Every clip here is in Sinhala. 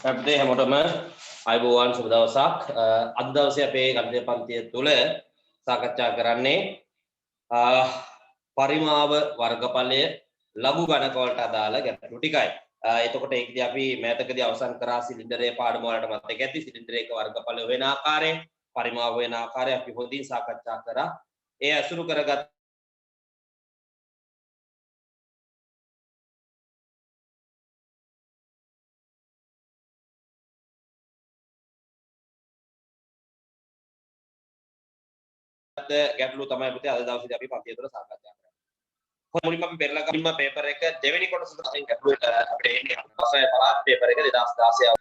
අපිට හැමෝටම අයබෝවන් සුබ දවසක්. අද දවසේ අපේ ගණිත පන්තිය තුල සාකච්ඡා කරන්නේ පරිමාව වර්ගඵලය ලඝු ගණක වලට අදාළ ගැටලු ටිකයි. එතකොට ඒකදී අපි මෑතකදී අවසන් කරා සිලින්ඩරයේ පාඩම වලට මතක ඇති සිලින්ඩරයක වර්ගඵලය වෙන ආකාරය, පරිමාව වෙන ආකාරය අපි හොඳින් සාකච්ඡා කරා. ඒ අසුරු කරගත් ගැටලු තමයි පුතේ අද දවසේදී අපි පන්තිය තුළ සාකච්ඡා කරන්නේ. මුලින්ම අපි පෙරලා ගින්න පේපර් එක දෙවෙනි කොටස තමයි ගැටලුවට අපිට එන්නේ. ප්‍රශ්නය පළාත් පේපර් එක 2016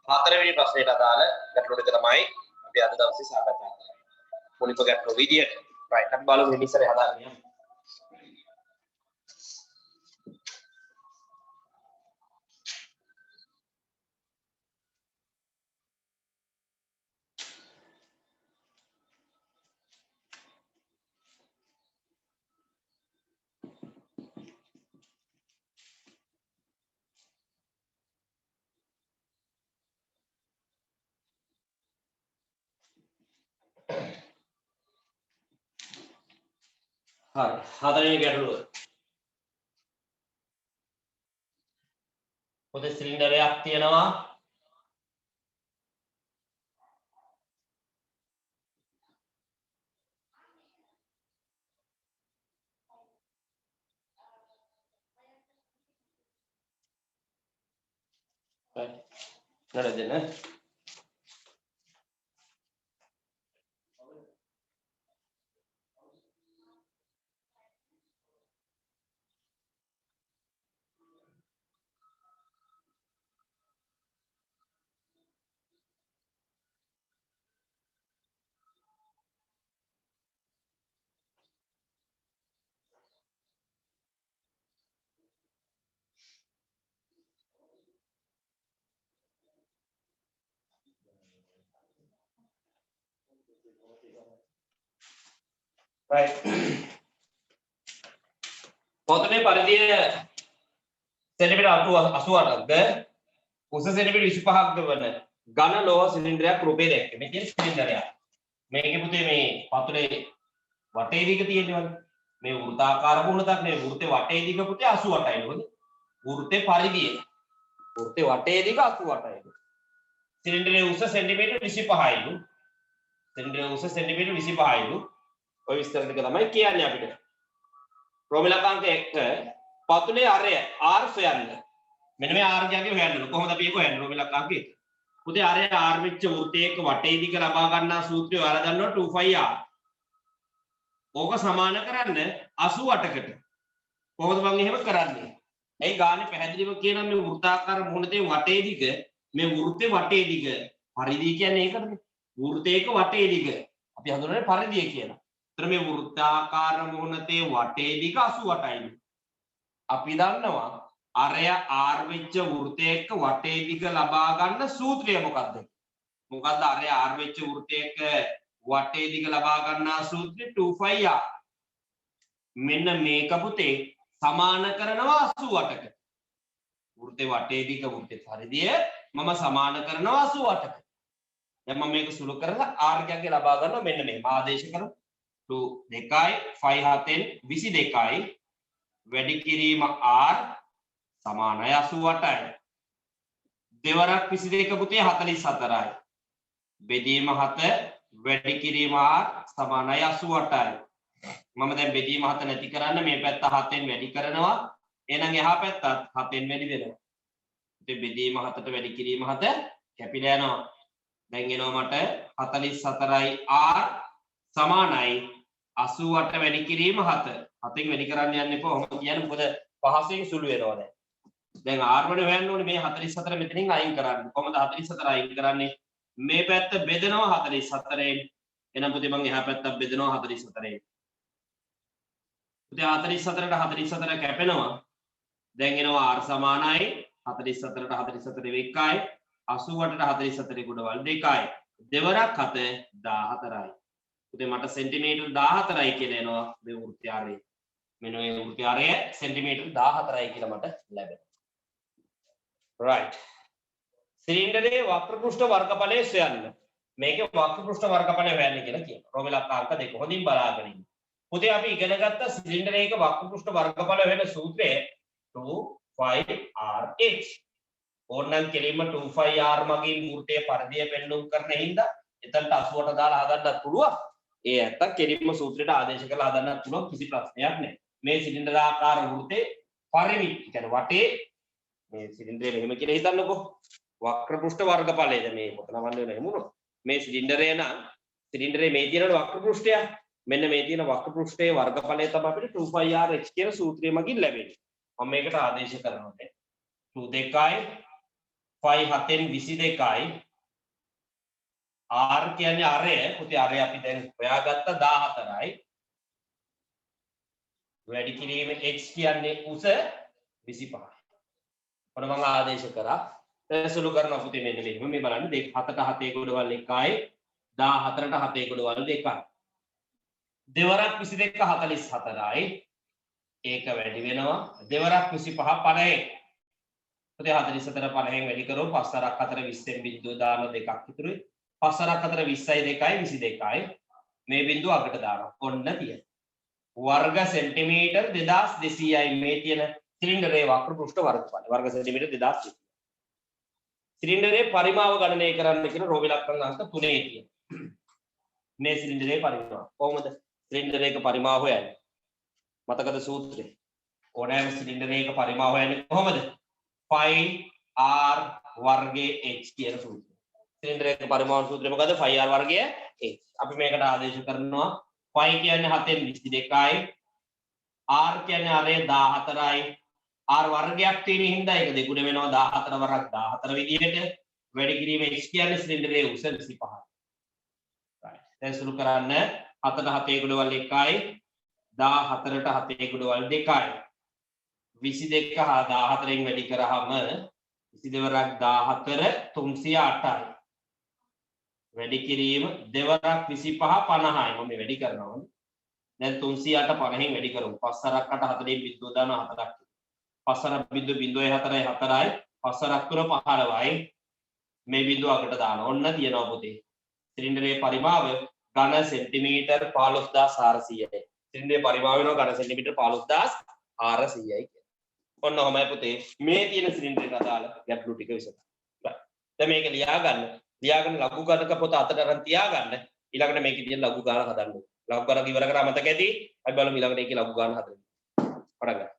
හතරවෙනි ප්‍රශ්නයට අදාළ ගැටලු ටික තමයි අපි අද දවසේ සාකච්ඡා කරන්නේ. මුලින්ම ගැටලු විදියට. right අපි බලමු ඉනිසරේ හදාගන්න යමු. හරි හතරවෙනි ගැටලුව. පොතේ සිලින්ඩරයක් තියෙනවා. right නේද? right පොතේ පරිධිය සෙන්ටිමීටර් 88ක්ද උස සෙන්ටිමීටර් 25ක්ද වන ඝන ලෝහ සිලින්ඩරයක් රූපේ දැක්කේ. මේ කියන්නේ සිලින්ඩරයක්. මේකේ පුතේ මේ පතුලේ වටේ දිග තියෙනවනේ. මේ වෘත්තාකාර මුහුණක් නේ. වෘත්තේ වටේ දිග පුතේ 88යි නේද? වෘත්තේ පරිධිය. වෘත්තේ වටේ දිග 88යි. සිලින්ඩරයේ උස සෙන්ටිමීටර් 25යිලු. සිලින්ඩරයේ උස සෙන්ටිමීටර් 25යිලු. ඔය විස්තර ටික තමයි කියන්නේ අපිට. ප්‍රෝමිලකාංක 1 පතුලේ අරය R සොයන්න. මෙන්න මේ R කියන්නේ හොයන්න. කොහොමද අපි ඒක හොයන්නේ? ප්‍රෝමිලකාංක 1. පුතේ අරය R වෙච්ච වෘත්තයක වටේ දිග ලබා ගන්නා සූත්‍රය ඔයාලා දන්නවා 2πr. ඕක සමාන කරන්න 88කට. කොහොමද මම එහෙම කරන්නේ? ඒ ගානේ පැහැදිලිව කියනවා මේ වෘත්තාකාර මුහුණේ වටේ දිග මේ වෘත්තේ වටේ දිග පරිධිය කියන්නේ ඒකනේ. වෘත්තයක වටේ දිග අපි හඳුනන්නේ පරිධිය කියලා. ඒතර මේ වෘත්තාකාර මුහුණේ වටේ දිග 88යි. අපි දන්නවා අරය R වෙච්ච වෘත්තයක වටේ දිග ලබා ගන්න සූත්‍රය මොකක්ද? මොකක්ද අරය R වෙච්ච වෘත්තයක වටේ දිග ලබා ගන්නා සූත්‍රය 2πr. මෙන්න මේක පුතේ සමාන කරනවා 88කට. වෘත්තේ වටේ දිග වෘත්තේ පරිධිය මම සමාන කරනවා 88කට. දැන් මම මේක සුළු කරලා r එකගේ ලබා ගන්නවා මෙන්න මේ ආදේශ කරමු 2යි 5 7න් 22යි වැඩි කිරීම r සමානයි 88යි. දෙවරක් 22 පුතේ 44යි. බෙදීම 7 වැඩි කිරීම r සමානයි 88යි. මම දැන් බෙදීම 7 නැති කරන්න මේ පැත්ත 7න් වැඩි කරනවා. එහෙනම් එහා පැත්තත් 7න් වැඩි වෙනවා. ඉතින් බෙදීම 7ට වැඩි කිරීම 7 කැපිලා යනවා. දැන් එනවා මට 44යි r සමානයි 88 වැඩි කිරීම 7. 7න් වැඩි කරන්න යන්න එපා. ඔහොම කියන්නේ මොකද පහසෙන් සුළු වෙනවා දැන්. දැන් r වල හොයන්න ඕනේ මේ 44 මෙතනින් අයින් කරන්න. කොහොමද 44 අයින් කරන්නේ? මේ පැත්ත බෙදනවා 44න්. එහෙනම් පුතේ මම එහා පැත්තත් බෙදනවා 44න්. පුතේ 44ට 44 කැපෙනවා. දැන් එනවා r සමානයි 44ට 44 1යි 88ට 44 ගුණවල 2යි. දෙවරක් 7 14යි. පුතේ මට සෙන්ටිමීටර් 14යි කියලා එනවා මේ වෘත්තාරය. මෙන්න මේ වෘත්තාරය සෙන්ටිමීටර් 14යි කියලා මට ලැබෙනවා. right සිලින්ඩරයේ වක්‍ර පෘෂ්ඨ වර්ගඵලය සොයන්න. මේකේ වක්‍ර පෘෂ්ඨ වර්ගඵලය හොයන්න කියලා කියනවා. රෝමිලක් අංක 2 හොඳින් බලාගෙන ඉන්න. පුතේ අපි ඉගෙන ගත්ත සිලින්ඩරයක වක්‍ර පෘෂ්ඨ වර්ගඵල වෙන සූත්‍රය 2πrh. ඕනනම් කෙලින්ම 2πr මගින් මූර්තයේ පරිධිය පෙන්වුම් කරන හින්දා එතනට 88 දාලා හදන්නත් පුළුවන්. ඒ ඇත්ත කෙලින්ම සූත්‍රයට ආදේශ කරලා හදන්නත් පුළුවන්, කිසි ප්‍රශ්නයක් නැහැ. මේ සිලින්ඩරාකාර වෘත්තේ පරිමිති කියන්නේ වටේ මේ සිලින්ඩරය මෙහෙම කියලා හිතන්නකෝ. වක්‍ර පෘෂ්ඨ වර්ගඵලයද මේ පොත නවන්න වෙන හැමුණා. මේ සිලින්ඩරය නම් සිලින්ඩරේ මේ තියෙන වක්‍ර පෘෂ්ඨය. මෙන්න මේ තියෙන වක්‍ර පෘෂ්ඨයේ වර්ගඵලය තමයි අපිට 2πrh කියන සූත්‍රය මගින් ලැබෙන්නේ. මම මේකට ආදේශ කරනවා. 2 2යි π 7න් 22යි r කියන්නේ අරය. පුතේ අරය අපි දැන් හොයාගත්ත 14යි. වැඩි කිරීම h කියන්නේ උස 25යි. ඔන්න මම ආදේශ කරා. සුළු කරනවා පුතේ මෙන්න මෙහෙම මේ බලන්න 7ට 7 ගොඩවල් 1යි 14ට 7 ගොඩවල් 2යි. දෙවරක් 22 44යි. ඒක වැඩි වෙනවා. දෙවරක් 25 50යි. පුතේ 44 50න් වැඩි කරොත් 5 4ක් 4 20න් බිඳුව දාන දෙකක් ඉතුරුයි. 5 4ක් 4 20යි 2යි 22යි. මේ බිඳුව අගට දානවා. ඔන්න තියෙන. වර්ග සෙන්ටිමීටර් 2200යි මේ තියෙන සිලින්ඩරයේ වක්‍ර පෘෂ්ඨ වර්ගඵලය. වර්ග සෙන්ටිමීටර් 2200. සිලින්ඩරයේ පරිමාව ගණනය කරන්න කියන රෝවිලක්කම් අංක 3 තියෙන. මේ සිලින්ඩරයේ පරිමාව. කොහොමද සිලින්ඩරයක පරිමාව හොයන්නේ? මතකද සූත්‍රය? ඕනෑම සිලින්ඩරයක පරිමාව හොයන්නේ කොහොමද? phi r වර්ගයේ h කියන සූත්‍රය. සිලින්ඩරයක පරිමාව සූත්‍රය මොකද? phi r වර්ගය h. අපි මේකට ආදේශ කරනවා phi කියන්නේ 7න් 22යි, r කියන්නේ අරේ 14යි. r වර්ගයක් තියෙන හින්දා ඒක දෙගුණ වෙනවා 14 වරක් 14 විදිහට. වැඩි කිරීම h කියන්නේ සිලින්ඩරයේ උස 25යි. right. දැන් සුළු කරන්න 7ට 7 ගොඩවල් 1යි 14ට 7 ගොඩවල් 2යි. 22 හා 14න් වැඩි කරාම 22 වරක් 14 308යි. වැඩි කිරීම දෙවරක් 25 50යි. මම වැඩි කරනවා. දැන් 308 50න් වැඩි කරමු. 5 වරක් 8 4න් බිඳුව දානවා 4ක්. 5 වරක් බිඳුව 4යි 4යි. 5 වරක් 3 15යි. මේ බිඳුව අගට දානවා. ඔන්න තියනවා පුතේ. සිලින්ඩරයේ පරිමාව ඝන සෙන්ටිමීටර් 15400යි. සිලින්ඩරයේ පරිමාව වෙනවා ඝන සෙන්ටිමීටර් 15400යි. ඔන්න ඔහමයි පුතේ මේ තියෙන සිලින්ඩරයට අදාළ ගැටලු ටික විසඳන්න. දැන් මේක ලියා ගන්න. ලියාගෙන ලඝු ගණක පොත අතට අරන් තියාගන්න. ඊළඟට මේකේ තියෙන ලඝු ගාන හදන්න ඕනේ. ලඝු ගණක ඉවර කරා මතක ඇති. අපි බලමු ඊළඟට ඒකේ ලඝු ගාන හදන්න. පටන් ගන්න.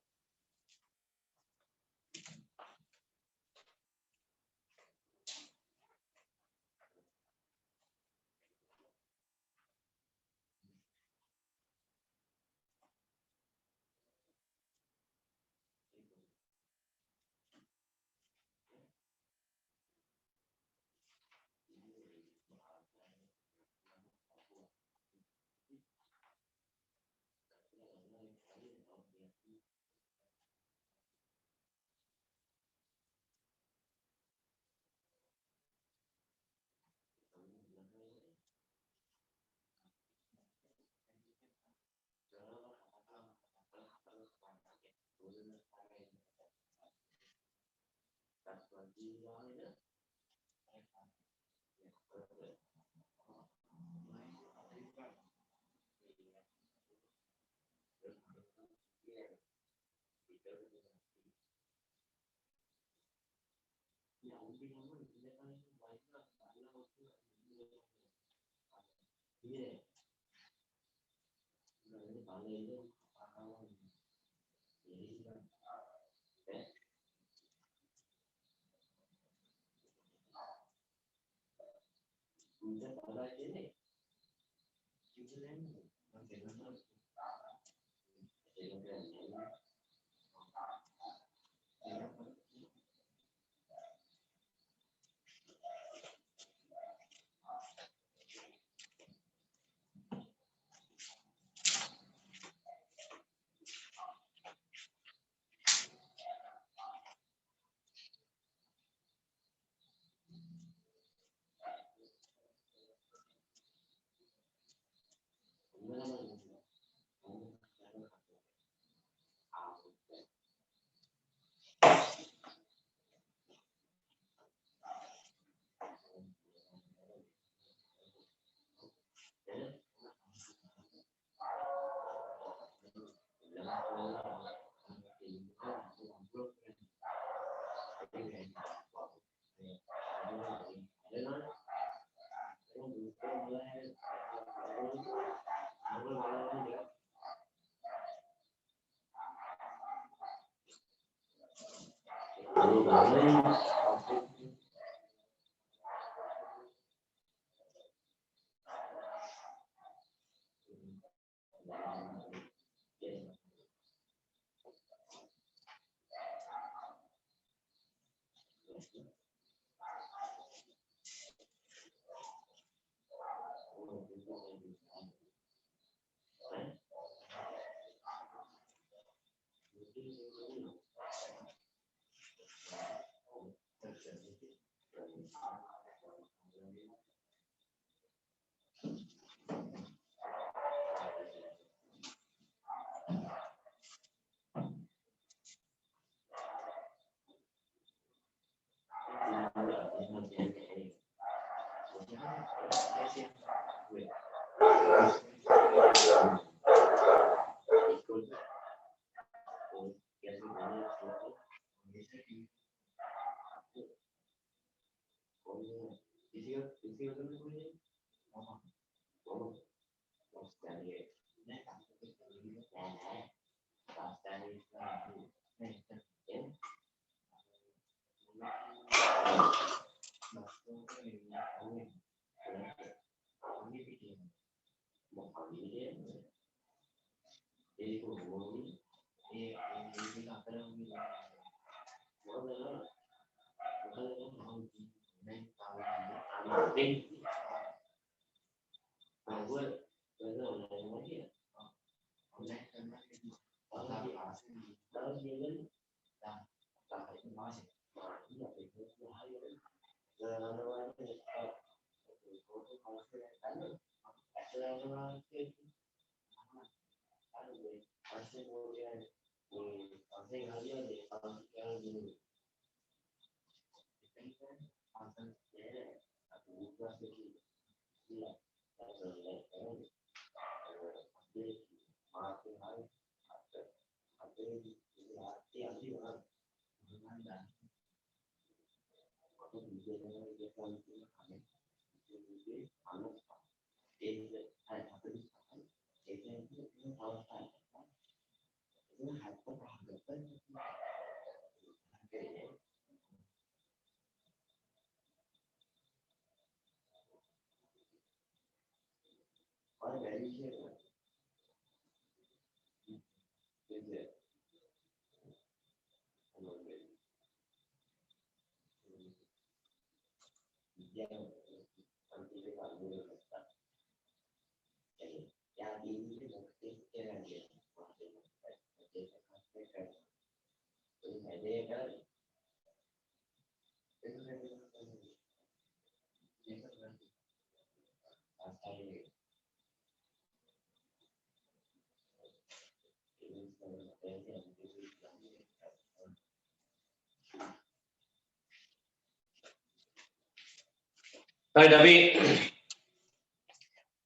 Right, අපි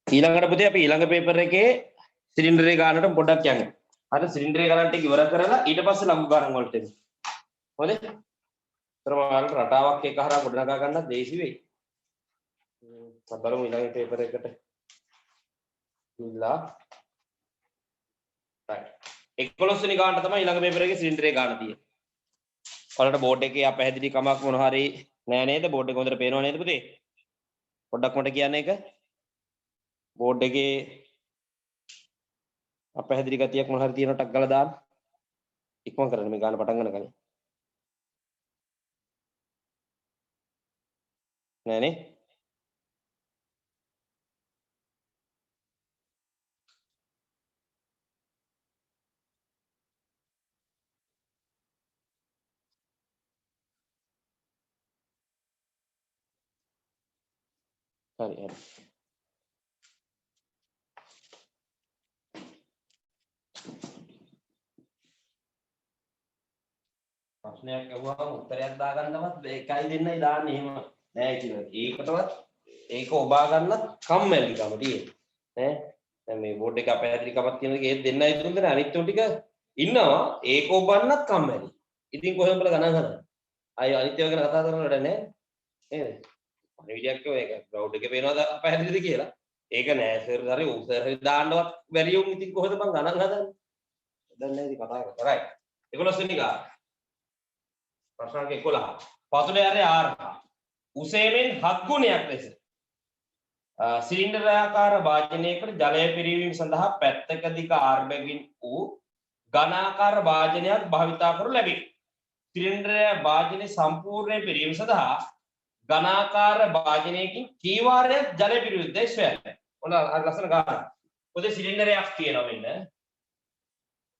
ඊළඟට පුතේ අපි ඊළඟ පේපර් එකේ සිලින්ඩර් එක ගන්නට පොඩ්ඩක් යන්න. හරි සිලින්ඩර් එක ගන්නට ඉවර කරලා ඊට පස්සේ ලඝු ගණන් වලට එන්න. හොඳයි? ඒතර මම රටාවක් එක හරහා ගොඩනගා ගන්නත් දේසි වෙයි. බලමු ඊළඟ පේපර් එකට. ඉල්ලා. right. 11 වෙනි ගානට තමයි ඊළඟ පේපර් එකේ සිලින්ඩර් එක ගන්න තියෙන්නේ. ඔයාලට බෝඩ් එකේ අපැහැදිලි කමක් මොන හරි නෑ නේද? බෝඩ් එක හොඳට පේනව නේද පුතේ? පොඩ්ඩක් මට කියන්න එක. බෝඩ් එකේ අපැහැදිලි ගතියක් මොන හරි තියෙනවටක් ගාලා දාන්න. ඉක්මන් කරන්න මේ ගාන පටන් ගන්න කලින්. නෑනේ. හරි හරි. ප්‍රශ්නයක් අහුවම උත්තරයක් දාගන්නවත් එකයි දෙන්නයි දාන්නේ එහෙම නෑ කියලා. ඒකටවත් ඒක ඔබා ගන්නත් කම්මැලිකම තියෙන්නේ. ඈ දැන් මේ බෝඩ් එක අපැහැදිලි කමක් තියෙනවා ඒක දෙන්නයි තුන්දෙනා අනිත් ටික ඉන්නවා ඒක ඔබන්නත් කම්මැලි. ඉතින් කොහෙන්ද බල ගණන් හදන්නේ? අය අනිත් ඒවා ගැන කතා කරන වැඩ නෑ. නේද? පණිවිඩයක් කියෝ ඒක ග්‍රවුන්ඩ් එකේ පේනවද අපැහැදිලිද කියලා. ඒක නෑ සර් හරි උ සර් හරි දාන්නවත් බැරි වුන් ඉතින් කොහෙද මං ගණන් හදන්නේ? දැන් නෑ ඉතින් කතා කරා. right. 11 වෙනි ගාන. ප්‍රශ්න අංක 11. පතුලේ ආරය R උසයමින් 7 ගුණයක් ලෙස සිලින්ඩරාකාර වාජනයකට ජලය පිරීම සඳහා පැත්තක දිග R බැගින් වූ ඝනාකාර වාජනයක් භාවිතා කරනු ලැබේ. සිලින්ඩර වාජනයේ සම්පූර්ණ පිරීම සඳහා ඝනාකාර වාජනයකින් කී වාරයක් ජලය පිරියුද දැක්වන්න. ඔන්න අර ලස්සන ගාන. පොතේ සිලින්ඩරයක් තියෙනවා මෙන්න.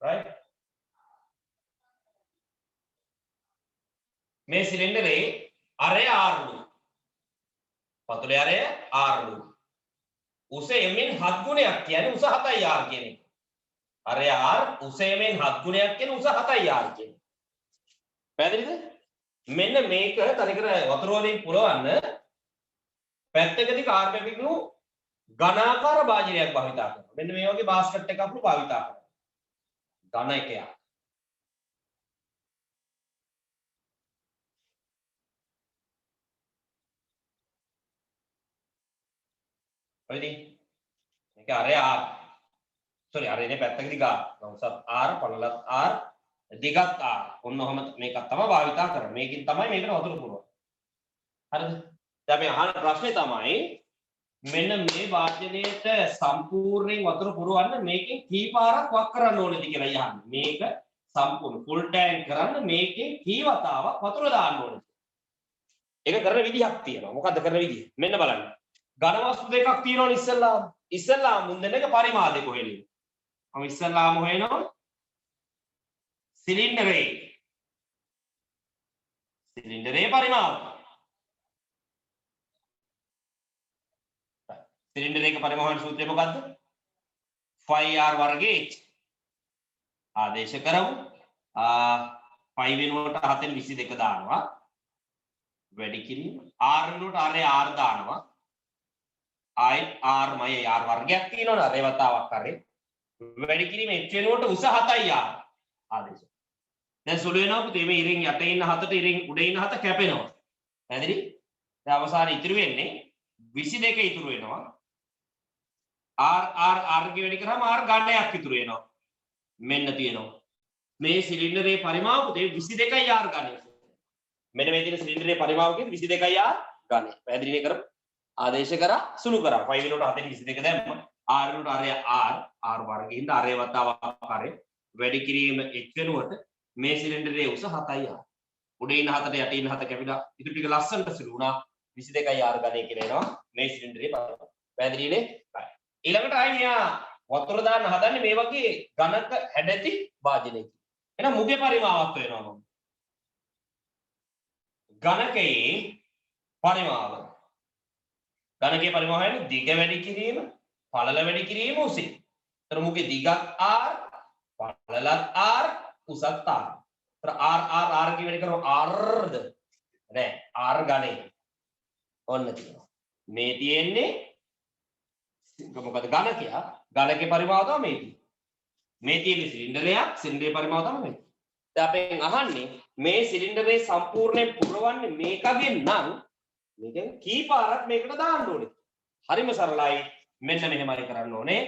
right? මේ සිලින්ඩරේ අරය R පතුලේ අරය R උස එමින් 7 ගුණයක් කියන්නේ උස 7යි R කියන එක. අරය R උස එමින් 7 ගුණයක් කියන්නේ උස 7යි R කියන එක. පැහැදිලිද? මෙන්න මේක තනිකර වතුර වලින් පුරවන්න පැත්තකදී කාර්බන් පිටු ඝනාකාර වාජනයක් භාවිතා කරනවා. මෙන්න මේ වගේ බාස්කට් එකක් අපු භාවිතා කරනවා. ඝන එකයක්. හරිද? මේක අරය R. sorry අරේ නේ පැත්තකදී ගා. උසත් R පළලත් R දිගත් R. ඔන්න ඔහම මේකක් තමයි භාවිතා කරන්නේ. මේකෙන් තමයි මේකට වතුර පුරවන්නේ. හරිද? දැන් මේ අහන ප්‍රශ්නේ තමයි මෙන්න මේ වාජනයේට සම්පූර්ණයෙන් වතුර පුරවන්න මේකෙන් කී පාරක් වක් කරන්න ඕනේද කියලා යහන්නේ. මේක සම්පූර්ණ ෆුල් ටැංක් කරන්න මේකෙන් කී වතාවක් වතුර දාන්න ඕනේද? ඒක කරන විදිහක් තියෙනවා. මොකද්ද කරන විදිහ? මෙන්න බලන්න. ඝන වස්තු දෙකක් තියෙනවනේ ඉස්සෙල්ලාම. ඉස්සෙල්ලාම මුන් දෙන එක පරිමාදේ කොහෙද? මම ඉස්සෙල්ලාම හොයනවා සිලින්ඩරේ පරිමාව. සිලින්ඩර් එක පරිමාවන සූත්‍රය මොකද්ද? 5r වර්ගයේ h ආදේශ කරමු. 5 වෙනුවට 7න් 22 දානවා. වැඩි කිරීම. r වෙනුවට r දානවා. ආයි r මයි r වර්ගයක් තියෙනවනේ අර වතාවක් කරේ. වැඩි කිරීම h වෙනුවට උස 7යි r ආදේශ. දැන් සුළු වෙනවා පුතේ මේ ඉරින් යට ඉන්න 7ට ඉරින් උඩ ඉන්න 7 කැපෙනවා. පැහැදිලි? දැන් අවසානයේ ඉතුරු වෙන්නේ 22 ඉතුරු වෙනවා. R වැඩි කරාම R ගණනයක් ඉතුරු වෙනවා. මෙන්න තියෙනවා. මේ සිලින්ඩරේ පරිමාව පුතේ 22යි R ගණනය. මෙන්න මේ තියෙන සිලින්ඩරේ පරිමාව කියන්නේ 22යි R ගණනය. පැහැදිලිනේ කරමු. ආදේශ කරා සුළු කරා. 5 වෙනුවට 7න් 22 දැම්ම. R වෙනුවට R වර්ගයෙන් අරේ වතාවක් කරේ. වැඩි කිරීම h වෙනුවට මේ සිලින්ඩරේ උස 7යි R. උඩ ඉන්න 7ට යට ඉන්න 7 කැපිලා ඉතුරු ටික ලස්සනට සුළු වුණා. 22යි R ගණනය කියලා එනවා මේ සිලින්ඩරේ පරිමාව. පැහැදිලිනේ? ඊළඟට ආයි මෙයා වතුර දාන්න හදන්නේ මේ වගේ ඝනක හැඩැති වාජනයකින්. එහෙනම් මුගේ පරිමාවක් වෙනවා මොකද? ඝනකයේ පරිමාව. ඝනකයේ පරිමාව කියන්නේ දිග වැඩි කිරීම, පළල වැඩි කිරීම උසයි. ඒතර මුගේ දිගත් R, පළලත් R, උසත් R. ඒතර R කී වැඩි කරනවා Rද? නෑ R ඝනය. ඔන්න තියෙනවා. මේ තියෙන්නේ මොකද ඝනකයේ පරිමාව තමයි මේ තියෙන්නේ සිලින්ඩරේ පරිමාව තමයි මේ. දැන් අපෙන් අහන්නේ මේ සිලින්ඩරේ සම්පූර්ණයෙන් පුරවන්නේ මේකගෙන් නම් මේකෙන් කී පාරක් මේකට දාන්න ඕනේ. හරිම සරලයි. මෙන්න මෙහෙමයි කරන්න ඕනේ.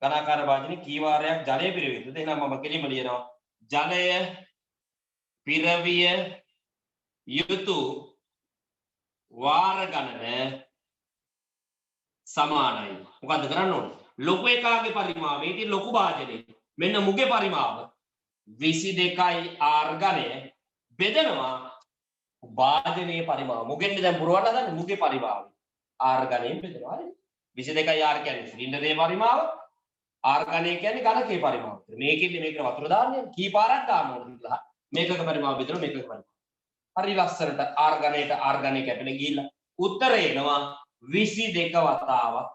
ඝනාකාර වාජනේ කී වාරයක් ජලය පිරවියද? එහෙනම් මම කෙලින්ම ලියනවා. ජලය පිරවිය යුතු වාර ගණන සමානයි. මොකද්ද කරන්න ඕනේ? ලොකු එකාගේ පරිමාව මේ තියෙන ලොකු වාජනේ. මෙන්න මුගේ පරිමාව 22යි R ඝනය බෙදනවා වාජනයේ පරිමාව. මුගෙන් දැන් පුරවන්න හදන්නේ මුගේ පරිමාව. R ඝනයෙන් බෙදනවා. හරිද? 22යි R කියන්නේ සිලින්ඩරයේ පරිමාව. R ඝනය කියන්නේ ඝනකයේ පරිමාව. මේකෙන්නේ මේකට වතුර දාන්නේ කී පාරක් දාන්න ඕනද කියලා. මේකක පරිමාව බෙදනවා මේකක පරිමාව. හරි ලස්සනට R ඝනයට R ඝනය කැපෙලා ගිහිල්ලා උත්තරේ එනවා 22 වතාවක්.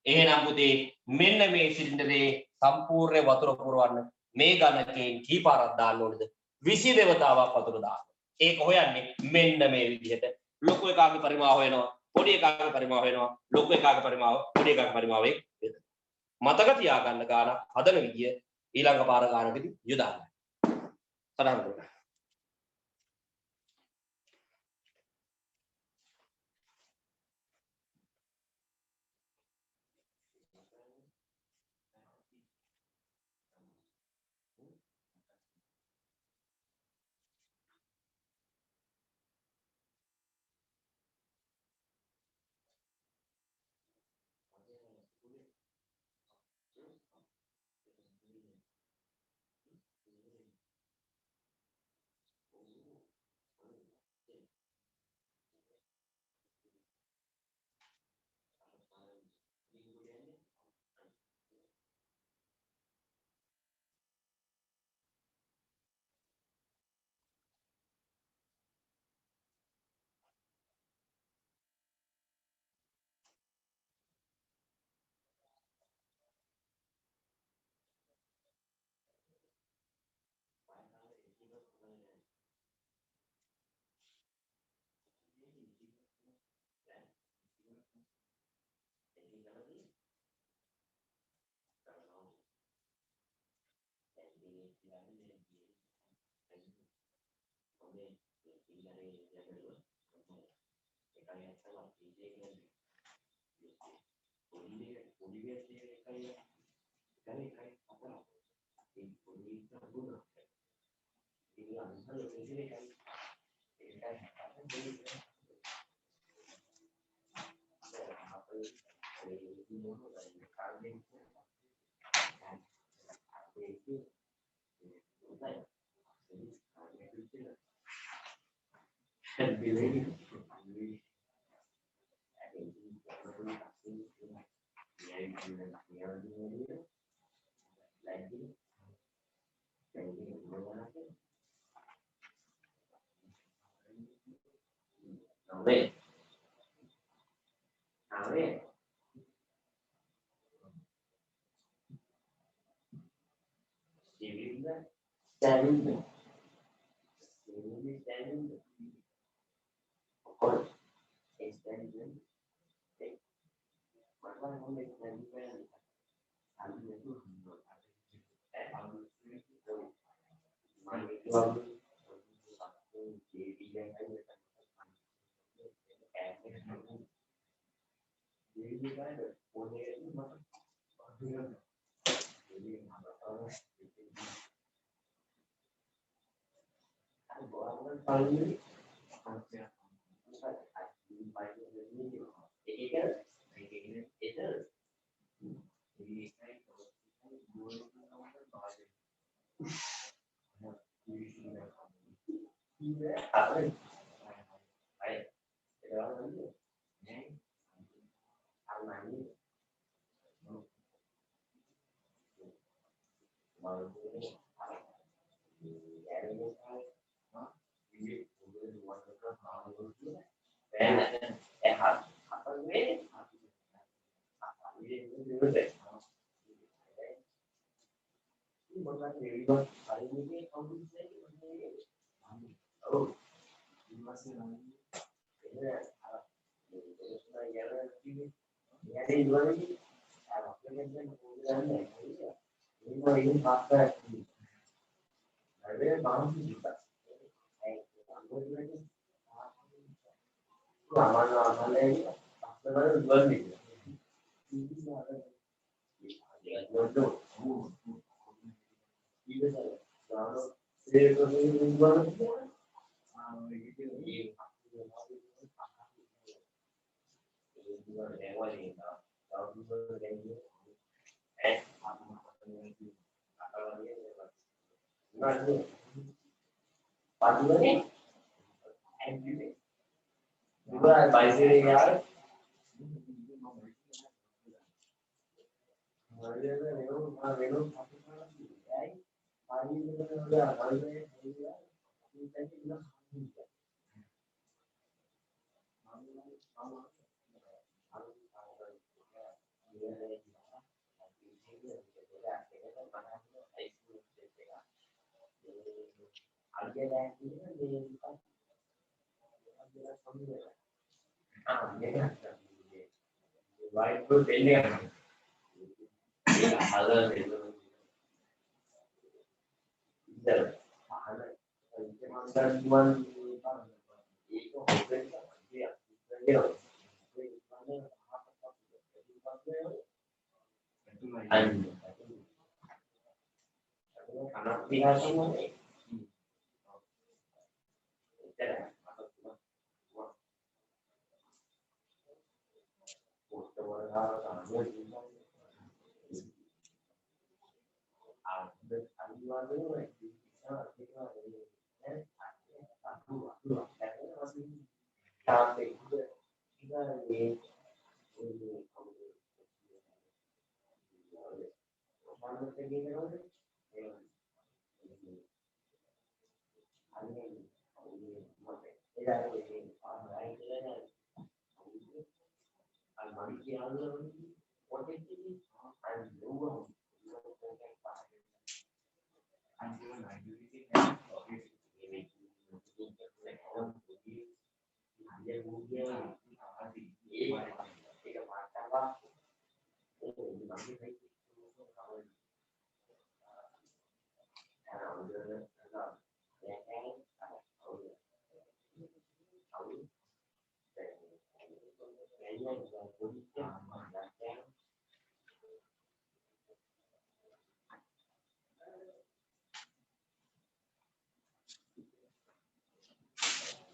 එහෙනම් පුතේ මෙන්න මේ සිලින්ඩරේ සම්පූර්ණ වතුර පුරවන්න මේ ඝනකයෙන් කී පාරක් දාන්න ඕනද? 22 වතාවක් වතුර දාන්න. ඒක හොයන්නේ මෙන්න මේ විදිහට. ලොකු එකාගේ පරිමාව හොයනවා, පොඩි එකාගේ පරිමාව හොයනවා, ලොකු එකාගේ පරිමාව, පොඩි එකාගේ පරිමාවෙන් බෙදනවා. මතක තියාගන්න ගාන හදන විදිය ඊළඟ පාර ගානකදී යොදා ගන්න. සටහන් කරගන්න.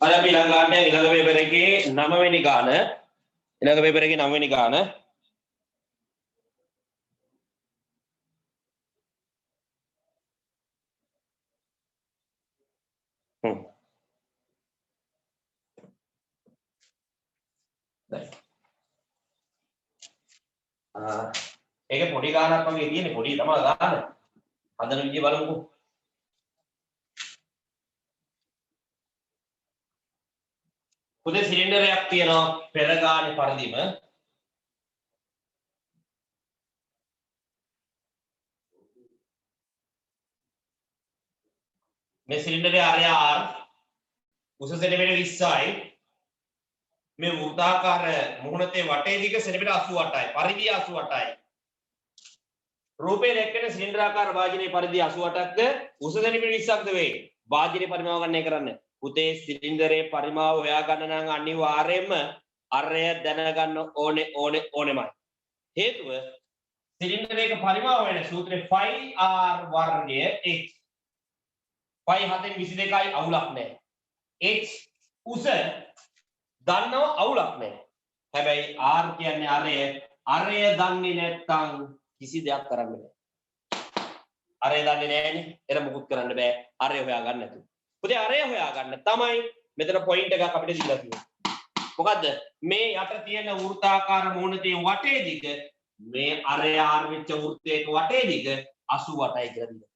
අද අපි ඊළඟ ගානට ඊළඟ පේපර් එකේ 9 වෙනි ගාන ඊළඟ පේපර් එකේ 9 වෙනි ගාන ඒක පොඩි ගානක් වගේ තියෙන්නේ පොඩි තමයි ගාන හදන විදිය බලමුකෝ පුතේ සිලින්ඩර් එකක් තියෙනවා පෙර ගානේ පරිදිම මේ සිලින්ඩරේ ආරය R උස සෙන්ටිමීටර 20යි මේ වෘත්තාකාර මුහුණතේ වටේ දිග සෙන්ටිමීටර 88යි පරිධිය 88යි රූපේ දැක්වෙන සිලින්ඩරාකාර වාජනයේ පරිධිය 88ක්ද උස සෙන්ටිමීටර 20ක්ද වේ වාජනයේ පරිමාව ගණනය කරන්න පුතේ සිලින්ඩරේ පරිමාව හොයා ගන්න නම් අනිවාර්යයෙන්ම අරය දැනගන්න ඕනෙමයි හේතුව සිලින්ඩරයක පරිමාව වෙන සූත්‍රය 5r වර්ගය h 5 7 22යි අවුලක් නැහැ h උස දන්නව අවුලක් නැහැ හැබැයි r කියන්නේ අරය දන්නේ නැත්නම් කිසි දෙයක් කරන්න බෑ අරය දන්නේ නැහැනේ එර මුකුත් කරන්න බෑ අරය හොයා ගන්න නැතුව පුතේ අරය හොයා ගන්න තමයි මෙතන පොයින්ට් එකක් අපිට දීලා තියෙන්නේ මොකද්ද මේ යට තියෙන වෘත්තාකාර මුහුණතේ වටේ දිග මේ අරය r වෙච්ච වෘත්තයක වටේ දිග 88යි කියලා දීලා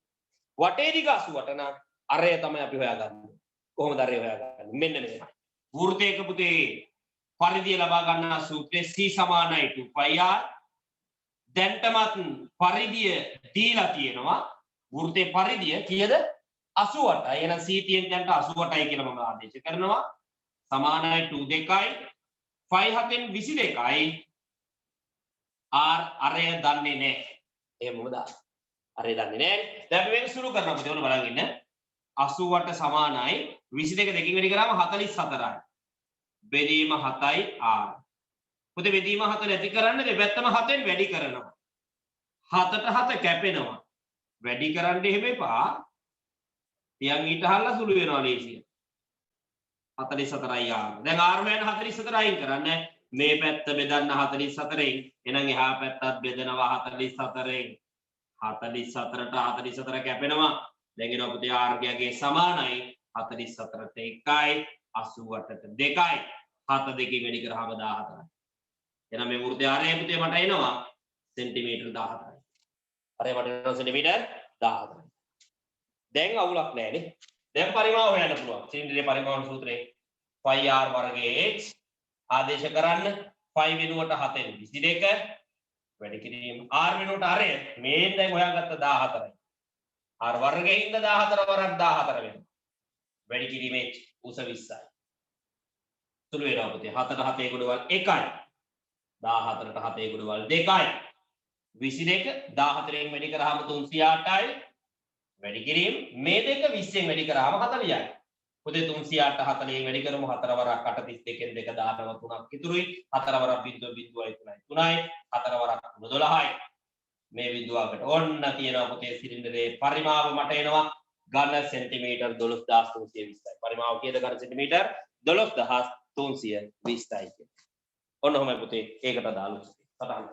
වටේ දිග 88 නම් අරය තමයි අපි හොයාගන්නේ කොහොමද අරය හොයාගන්නේ මෙන්න මෙහෙම වෘත්තයක පුතේ පරිධිය ලබා ගන්නා සූත්‍රය c සමානයි 2πr දැන්ටමත් පරිධිය දීලා තියෙනවා වෘත්තේ පරිධිය කීයද 88යි එහෙනම් c තියෙන දැන්ට 88යි කියලා මම ආදේශ කරනවා සමානයි 2 2යි 5 7 22යි r අරය දන්නේ නැහැ එහෙමම දාන්න අරය දන්නේ නැහැ දැන් අපි මේක සුළු කරනවා පුතේ ඔන්න බලන් ඉන්න 88 සමානයි 22 දෙකකින් වැඩි කරාම 44යි බෙදීම 7යි r පුතේ බෙදීම 7 නැති කරන්න දෙපැත්තම 7ෙන් වැඩි කරනවා 7ට 7 කැපෙනවා වැඩි කරන්න එහෙම එපා තියන් ඊට හල්ලා සුළු වෙනවා ලේසියෙන් 44යි r දැන් r මෑන 44 අයින් කරන්න මේ පැත්ත බෙදන්න 44න් එහෙනම් එහා පැත්තත් බෙදනවා 44න් 44ට 44 කැපෙනවා දැන් එනවා පුතේ r ගියගේ සමානයි 44ට 1යි 88ට 2යි 7 දෙකකින් වැඩි කරාම 14යි එහෙනම් මේ වෘත්තය ආරය පුතේ මට එනවා සෙන්ටිමීටර 14යි ආරය මට එනවා සෙන්ටිමීටර 14යි දැන් අවුලක් නැහැ නේ දැන් පරිමාව හොයන්න පුළුවන් සිලින්ඩරයේ පරිමාණ සූත්‍රයේ 5r වර්ගයේ h ආදේශ කරන්න 5 වෙනුවට 7 22 වැඩි කිරීම r වෙනුවට අරය මේ දැන් හොයාගත්ත 14යි r වර්ගයේ ඉඳ 14 වරක් 14 වෙනවා වැඩි කිරීමේ උස 20යි සුළු වෙනවා පුතේ 7ට 7 ගොඩවල් 1යි 14ට 7 ගොඩවල් 2යි 22 14න් වැඩි කරාම 308යි වැඩි කිරීම මේ දෙක 20න් වැඩි කරාම 40යි පුතේ 308 40න් වැඩි කරමු 4 වරක් 8 32න් 2 19 3ක් ඉතුරුයි 4 වරක් 0.03යි 3යි 4 වරක් 12යි මේ බිඳුවකට ඔන්න තියෙනවා පුතේ සිලින්ඩරේ පරිමාව මට එනවා ඝන සෙන්ටිමීටර් 12320යි පරිමාව කීයද ඝන සෙන්ටිමීටර් 12320යි ඔන්න ඔහොමයි පුතේ ඒකට දාලා සටහන්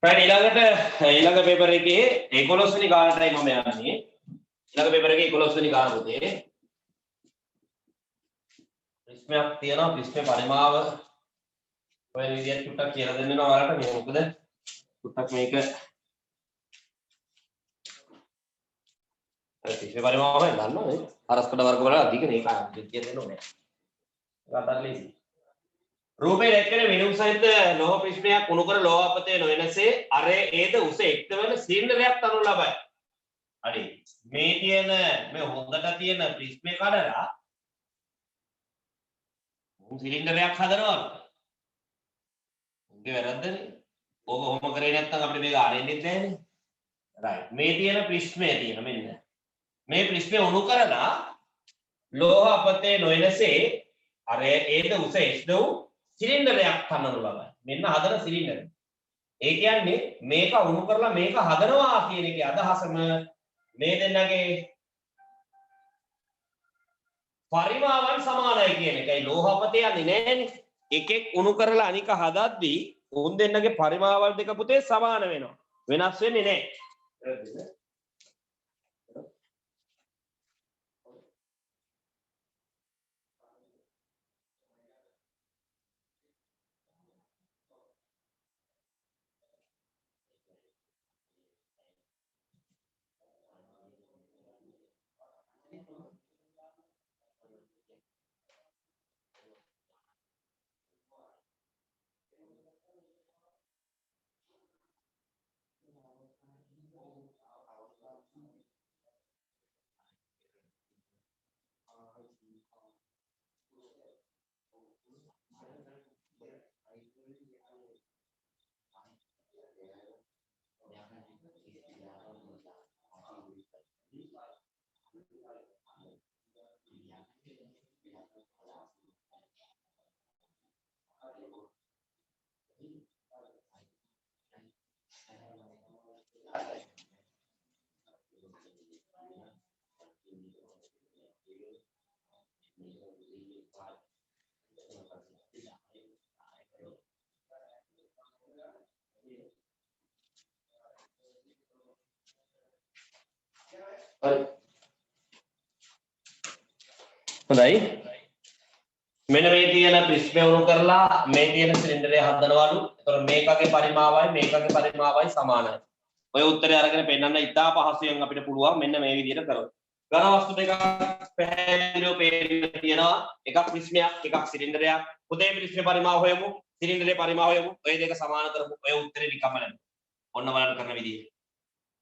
right ඊළඟ පේපර් එකේ 11 වෙනි ගානටයි මම යන්නේ. ඊළඟ පේපර් එකේ 11 වෙනි ගාන පුතේ. ප්‍රශ්නයක් තියෙනවා ප්‍රශ්නේ පරිමාව ඔය විදියට ටුට්ටක් කියලා දෙන්න වෙනවා ඔයාලට මේ මොකද ටුට්ටක් මේක ප්‍රශ්නේ පරිමාව හොයන්න දන්නවා නේද? අරස්කඩ වර්ග වල අධික මේක විදියට දෙන්න ඕනේ. ගාතර ලේසි. රූපේ දැක්කේ විනුම් සහිත ලෝහ ප්‍රශ්නයක් උණු කර ලෝහපතේ නොවනසේ අරේ ඒද උස එක්තවන සිලින්ඩරයක් තනු ලබයි. හරි. මේ තියෙන මේ හොඳට තියෙන ප්‍රිස්මේ කඩලා සිලින්ඩරයක් හදනවා. උන්ගේ වැරද්දනේ. ඕක කොහොම කරේ නැත්නම් අපිට මේක ආරෙන්නේ නැහැනේ. රයිට්. මේ තියෙන ප්‍රිස්මේ තියෙන මෙන්න. මේ ප්‍රිස්මේ උණු කරලා ලෝහ අපතේ නොයනසේ අර ඒද උස S දෝ සිලින්ඩරයක් ගන්නු ලබයි. මෙන්න හදන සිලින්ඩරය. ඒ කියන්නේ මේක උණු කරලා මේක හදනවා කියන එකේ අදහසම මේ දෙන්නගේ පරිමාවන් සමානයි කියන එකයි. ලෝහ අපතේ යන්නේ නෑනේ. එකෙක් උණු කරලා අනික හදද්දී උන් දෙන්නගේ පරිමාවල් දෙක පුතේ සමාන වෙනවා. වෙනස් වෙන්නේ නෑ. හොඳයි. මෙන්න මේ තියෙන ප්‍රිස්මය උණු කරලා මේ තියෙන සිලින්ඩරය හදනවලු. ඒතකොට මේකගේ පරිමාවයි මේකගේ පරිමාවයි සමානයි. ඔය උත්තරය අරගෙන පෙන්නන්න ඉතා පහසුවෙන් අපිට පුළුවන් මෙන්න මේ විදිහට කරොත්. ඝන වස්තු දෙකක් පැහැදිලිව පේන්න තියෙනවා. එකක් ප්‍රිස්මයක් එකක් සිලින්ඩරයක්. පුතේ ප්‍රිස්මේ පරිමාව හොයමු. සිලින්ඩරේ පරිමාව හොයමු. ඔය දෙක සමාන කරමු. ඔය උත්තරේ නිකම්ම ලැබෙනවා. ඔන්න බලන්න කරන විදිය.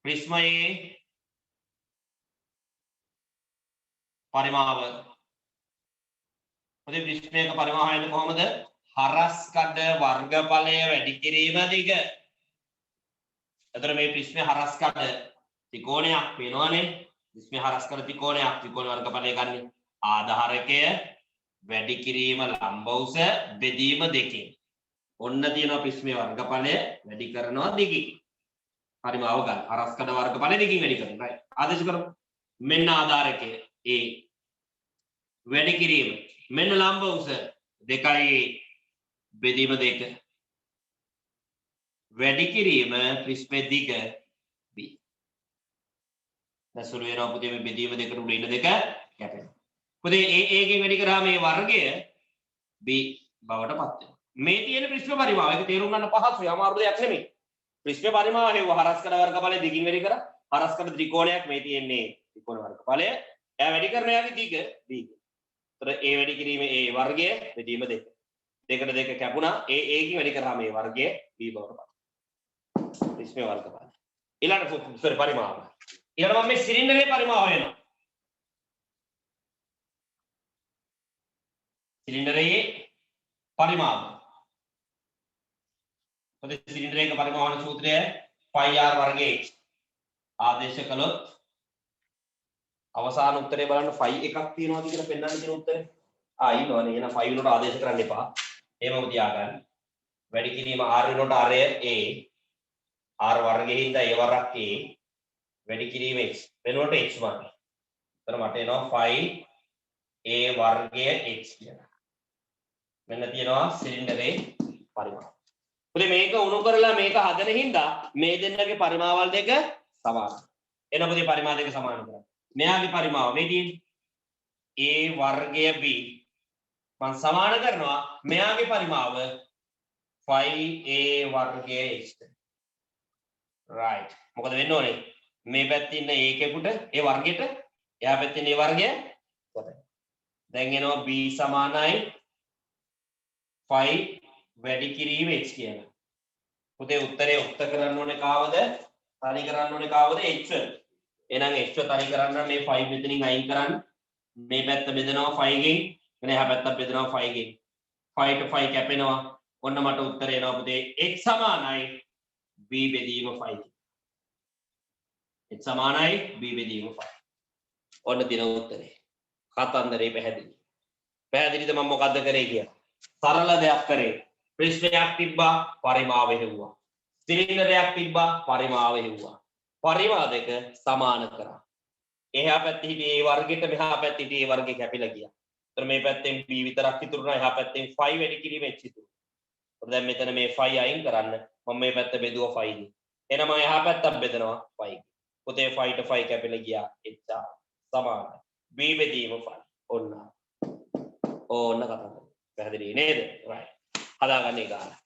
ප්‍රිස්මයේ පරිමාව පුතේ ප්‍රිස්මයක පරිමාව හොයන්නේ කොහොමද? හරස්කඩ වර්ගඵලය වැඩි කිරීම දිග. එතකොට මේ ප්‍රිස්මේ හරස්කඩ ත්‍රිකෝණයක් වෙනවනේ. ප්‍රිස්මේ හරස්කඩ ත්‍රිකෝණයක් ත්‍රිකෝණ වර්ගඵලය ගන්න. ආධාරකය වැඩි කිරීම ලම්බ උස බෙදීම දෙකෙන්. ඔන්න තියෙනවා ප්‍රිස්මේ වර්ගඵලය වැඩි කරනවා දිගින්. පරිමාව ගන්න. හරස්කඩ වර්ගඵලය දිගින් වැඩි කරනවා. right. ආදේශ කරමු. මෙන්න ආධාරකය A වැඩි කිරීම. මෙන්න ලම්බ උස 2යි බෙදීම 2. වැඩි කිරීම ප්‍රිස්මේ දිග B. දැන් සුළු වෙනවා පුතේ මේ බෙදීම දෙකට උඩ ඉන්න දෙක කැපෙනවා. පුතේ A ගෙන් වැඩි කරාම මේ වර්ගය B බවට පත් වෙනවා. මේ තියෙන ප්‍රිස්මේ පරිමාව ඒක තේරුම් ගන්න පහසුයි අමාරු දෙයක් නෙමෙයි. ප්‍රිස්මේ පරිමාව හෙව්ව හරස්කඩ වර්ගඵලය දිගින් වැඩි කරා. හරස්කඩ ත්‍රිකෝණයක් මේ තියෙන්නේ ත්‍රිකෝණ වර්ගඵලය. එයා වැඩි කරන යාගේ දිග B. ඒතර A වැඩි කිරීමේ A වර්ගය බෙදීම 2. දෙකට දෙක කැපුණා. A ගෙන් වැඩි කරාම මේ වර්ගය B බවට පත් වෙනවා. ප්‍රිස්මේ වර්ගඵලය. ඊළඟට සෝරි පරිමාව. ඊළඟ මම මේ සිලින්ඩරේ පරිමාව වෙනවා. සිලින්ඩරයේ පරිමාව. පොතේ සිලින්ඩරයක පරිමාවන සූත්‍රය πr වර්ගයේ ආදේශ කළොත් අවසාන උත්තරේ බලන්න 5 එකක් තියෙනවාද කියලා පෙන්වන්න තියෙන උත්තරේ. ඉන්නවනේ. එහෙනම් 5 වෙනකොට ආදේශ කරන්න එපා. එහෙමම තියාගන්න. වැඩි කිරීම r වෙනකොට r a r වර්ගයේ හින්දා a වරක් a වැඩි කිරීම x වෙනකොට x වර්ගය. එතන මට එනවා 5a වර්ගය x කියලා. මෙන්න තියෙනවා සිලින්ඩරේ පරිමාව. පුතේ මේක උණු කරලා මේක හදන හින්දා මේ දෙන්නගේ පරිමාවල් දෙක සමානයි. එන පුතේ පරිමාව දෙක සමාන කරා. මෙයාගේ පරිමාව මේ තියෙන්නේ a වර්ගය b මම සමාන කරනවා මෙයාගේ පරිමාව 5a වර්ගය x. right. මොකද වෙන්න ඕනේ? මේ පැත්තේ ඉන්න ඒකෙකුට ඒ වර්ගයට එහා පැත්තේ ඉන්න ඒ වර්ගය කොටයි. දැන් එනවා b සමානයි 5 වැඩි කිරීම x කියලා. පුතේ උත්තරේ උත්ත කරන්න ඕනේ කාවද? තනි කරන්න ඕනේ කාවද? x. එහෙනම් x තනි කරන්න මේ 5 මෙතනින් අයින් කරන්න. මේ පැත්ත බෙදනවා 5 ගෙන්. එන එහා පැත්ත බෙදනවා 5 ගෙන්. 5 to 5 කැපෙනවා. ඔන්න මට උත්තරේ එනවා පුතේ x සමානයි b බෙදීම 5. x සමානයි b බෙදීම 5. ඔන්න දින උත්තරේ. කතන්දරේ පැහැදිලි. පැහැදිලිද මම මොකද්ද කරේ කියලා? සරල දෙයක් කරේ. ප්‍රශ්නයක් තිබ්බා පරිමාව හෙව්වා. සිලින්ඩරයක් තිබ්බා පරිමාව හෙව්වා. පරිමා දෙක සමාන කරා. එහා පැත්තේ හිටියේ A වර්ගෙට මෙහා පැත්තේ හිටියේ A වර්ගේ කැපිලා ගියා. ඒතර මේ පැත්තෙන් B විතරක් ඉතුරුනා එහා පැත්තෙන් 5 වැඩි කිරීම H ඉතුරු. ඒතර දැන් මෙතන මේ 5 අයින් කරන්න මම මේ පැත්ත බෙදුවා 5 ගේ. එහෙනම් මම එහා පැත්තක් බෙදනවා 5 ගේ. පොතේ 5 ට 5 කැපිලා ගියා H සමානයි. B බෙදීම 5. ඔන්න. ඕන්න කතාව. පැහැදිලි නේද? right. හදාගන්න එක ගන්න.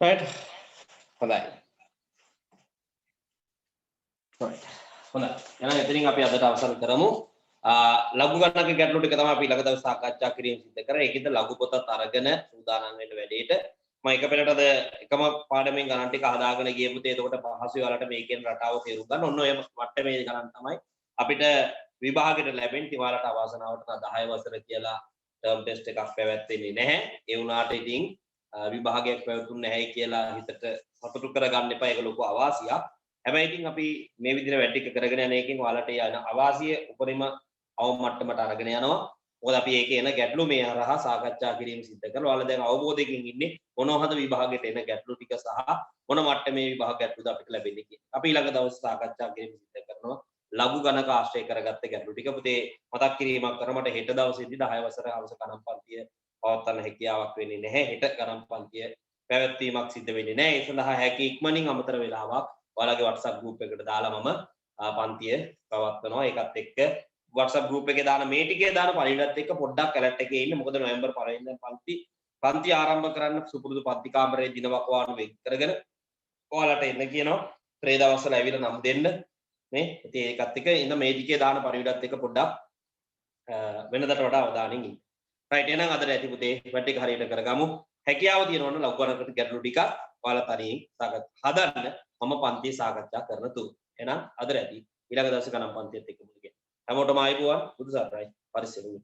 right. හොඳයි. right. හොඳයි. එහෙනම් එතනින් අපි අදට අවසන් කරමු. ලඝු ගණනක ගැටලු ටික තමයි අපි ඊළඟ දවස් සාකච්ඡා කිරීම සිදු කරා. ඒකෙන්ද ලඝු පොතත් අරගෙන සූදානම් වෙන්න වැඩේට. මම එක පෙළට අද එකම පාඩමෙන් ගණන් ටික හදාගෙන ගිය පුතේ. එතකොට පහසුයි ඔයාලට මේකෙන් රටාව තේරුම් ගන්න. ඔන්න ඔය මට්ටමේ ගණන් තමයි අපිට විභාගෙට ලැබෙන්නේ. ඉතින් ඔයාලට අවාසනාවට 10 වසර කියලා ටර්ම් ටෙස්ට් එකක් පැවැත්වෙන්නේ නැහැ. ඒ වුණාට ඉතින් විභාගයක් පැවතුන්නේ නැහැ කියලා හිතට සතුටු කරගන්න එපා. ඒක ලොකු අවාසියක්. හැබැයි ඉතින් අපි මේ විදිහට වැඩ ටික කරගෙන යන එකෙන් ඔයාලට යන අවාසිය උපරිම අවම මට්ටමට අරගෙන යනවා. මොකද අපි ඒකේ එන ගැටලු මේ හරහා සාකච්ඡා කිරීම සිද්ධ කරලා ඔයාලා දැන් අවබෝධයකින් ඉන්නේ මොනවද විභාගයට එන ගැටලු ටික සහ මොන මට්ටමේ විභාග ගැටලුද අපිට ලැබෙන්නේ කියලා. අපි ඊළඟ දවසේ සාකච්ඡා කිරීම සිද්ධ කරනවා. ලඝු ගණක ආශ්‍රය කරගත්ත ගැටලු ටික පුතේ මතක් කිරීමක් කරමට හෙට දවසේදී 10 වසර හවස ගණන් පන්තිය පවත්වන්න හැකියාවක් වෙන්නේ නැහැ. හෙට ගණන් පන්තිය පැවැත්වීමක් සිද්ධ වෙන්නේ නැහැ. ඒ සඳහා හැකි ඉක්මනින් අමතර වේලාවක් ඔයාලගේ WhatsApp group එකට දාලා මම පන්තිය පවත්වනවා. ඒකත් එක්ක WhatsApp group එකේ දාන මේ ටිකේ දාන පරිණතත් එක්ක පොඩ්ඩක් ඇලර්ට් එකේ ඉන්න. මොකද නොවැම්බර් 1 වෙනිදා පන්ති ආරම්භ කරන්න සුපුරුදු පන්ති කාමරයේ දින වකවානු වෙන් කරගෙන ඔයාලට එන්න කියනවා ත්‍රේ දවස්වල ඇවිල්ලා නම් දෙන්න නේ ඉතින් ඒකත් එක්ක ඉන්න මේ ටිකේ දාන පරිවිඩත් එක්ක පොඩ්ඩක් වෙනදට වඩා අවධානයෙන් ඉන්න. රයිට් එහෙනම් අදට ඇති පුතේ ඉවත් ටික හරියට කරගමු. හැකියාව තියෙනවා නම් ලඝු ගැටලු ටික ඔයාලා තනියෙන් හදන්න මම පන්තියේ සාකච්ඡා කරන තුරු. එහෙනම් අදට ඇති ඊළඟ දවසේ ගණන් පන්තියත් එක්ක මුලගෙන. හැමෝටම ආයිබෝවන් බුදු සරණයි පරිස්සමෙන්